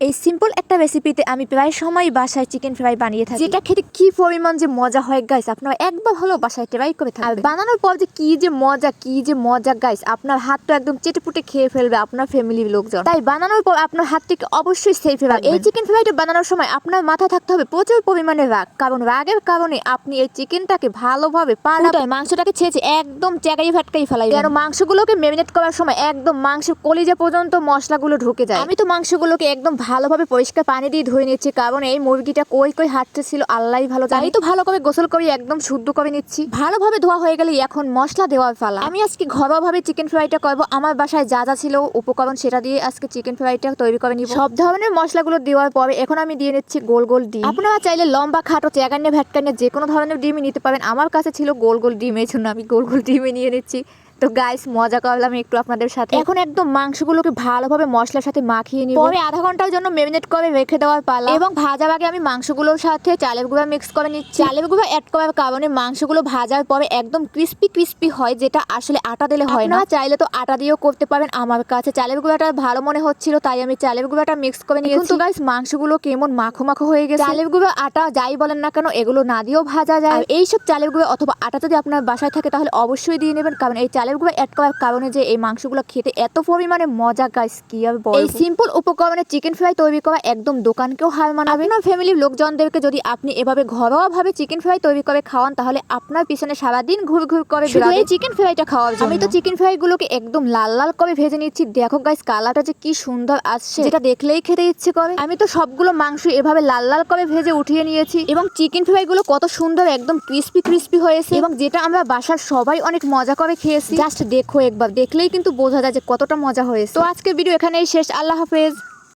এই সিম্পল একটা রেসিপিতে আমি প্রায় সময় বাসায় চিকেন ফ্রাই বানিয়ে থাকি, যেটা খেতে কি পরিমাণ যে মজা হয় গাইস, আপনারা একবার হলো বাসায় ট্রাই করে থাকবেন। আর বানানোর পর যে কি যে মজা গাইস, আপনার হাত তো একদম চেটেপুটে খেয়ে ফেলবে আপনার ফ্যামিলির লোকজন। তাই বানানোর পর আপনার হাতটিকে অবশ্যই সেফে রাখবেন। এই চিকেন ফ্রাইটা বানানোর সময় আপনার মাথায় থাকতে হবে প্রচুর পরিমাণে রাগ, কারণ রাগের কারণে আপনি এই চিকেনটাকে ভালোভাবে পাল্টায় মাংসটাকে ছেঁচে একদম চ্যাগাই ফাটকাই ফেলাইবেন। আর মাংসগুলোকে ম্যারিনেট করার সময় একদম মাংসের কলিজা পর্যন্ত মশলাগুলো ঢুকে যায়। আমি তো মাংসগুলোকে একদম ভালোভাবে পরিষ্কার পানি দিয়ে ধুয়ে নিচ্ছি, কারণ এই মুরগিটা কই হাঁটতেছিল আল্লাহই ভালো জানে। তো ভালো করে গোসল করে একদম শুদ্ধ করে নিচ্ছি। ভালোভাবে ধোয়া হয়ে গেলে এখন মশলা দেওয়ার পালা। আমি আজকে ঘরোয়াভাবে চিকেন ফ্রাইটা করব। আমার বাসায় যা যা ছিল উপকরণ সেটা দিয়ে আজকে চিকেন ফ্রাইটা তৈরি করে নিব। সব ধরনের মশলাগুলো দেওয়ার পরে এখন আমি দিয়ে নিচ্ছি গোল গোল ডিম। আপনারা চাইলে লম্বা খাটো চ্যাগান্নে ভ্যাটকান্নে যে কোনো ধরনের ডিমই নিতে পারেন। আমার কাছে ছিল গোল গোল ডিম, এই জন্য আমি গোল গোল ডিমই নিয়ে নিচ্ছি। তো গাইস মজা করলাম একটু আপনাদের সাথে। এখন একদম মাংসগুলোকে ভালোভাবে মশলার সাথে মাখিয়ে নিব। পরে আধা ঘন্টার জন্য ম্যারিনেট করে রেখে দেওয়ার পালা। এবং ভাজার আগে আমি মাংসগুলোর সাথে চালের গুঁড়া মিক্স করে নিচ্ছি। চালের গুঁড়া অ্যাড করার কারণে মাংসগুলো ভাজার পরে একদম ক্রিস্পি হয়, যেটা আসলে আটা দিলে হয় না। চাইলে তো আটা দিয়েও করতে পারেন। আমার কাছে চালের গুঁড়াটা ভালো মনে হচ্ছিল, তাই আমি চালের গুঁড়াটা মিক্স করে নিয়েছি। তো গাইস মাংসগুলো কেমন মাখো হয়ে গেছে। চালের গুঁড়া আটা যাই বলেন না কেন, এগুলো না দিয়েও ভাজা যায়। এইসব চালের গুঁড়া অথবা আটা যদি আপনার বাসায় থাকে তাহলে অবশ্যই দিয়ে নেবেন, কারণ এই চালের গুঁড়া অ্যাড করার কারণে যে এই মাংসগুলো খেতে এত পরিমাণে মজা গাইস কি আর বলবো। এই সিম্পল উপকরণে চিকেন ফ্রাই তৈরি করা একদম দোকানকেও হার মানাবে। আপনার ফ্যামিলির লোকজনদেরকে যদি আপনি এভাবে ঘরোয়াভাবে চিকেন ফ্রাই তৈরি করে খাওয়ান, তাহলে আপনার পিছনে সারাদিন ঘুর করে বেড়াবে এই চিকেন ফ্রাইটা খাওয়ার জন্য। আমি তো চিকেন ফ্রাই গুলোকে একদম লাল করে ভেজে নিচ্ছি। দেখো গাইস কালারটা যে কি সুন্দর আসছে, যেটা দেখলেই খেতে ইচ্ছে করে। আমি তো সবগুলো মাংস এভাবে লাল করে ভেজে উঠিয়ে নিয়েছি, এবং চিকেন ফ্রাই গুলো কত সুন্দর একদম ক্রিস্পি হয়েছে, এবং যেটা আমরা বাসার সবাই অনেক মজা করে খেয়েছি। জাস্ট দেখো একবার, দেখলেই কিন্তু বোঝা যায় যে কতটা মজা হয়েছে। তো আজকের ভিডিও এখানেই শেষ। আল্লাহ হাফেজ।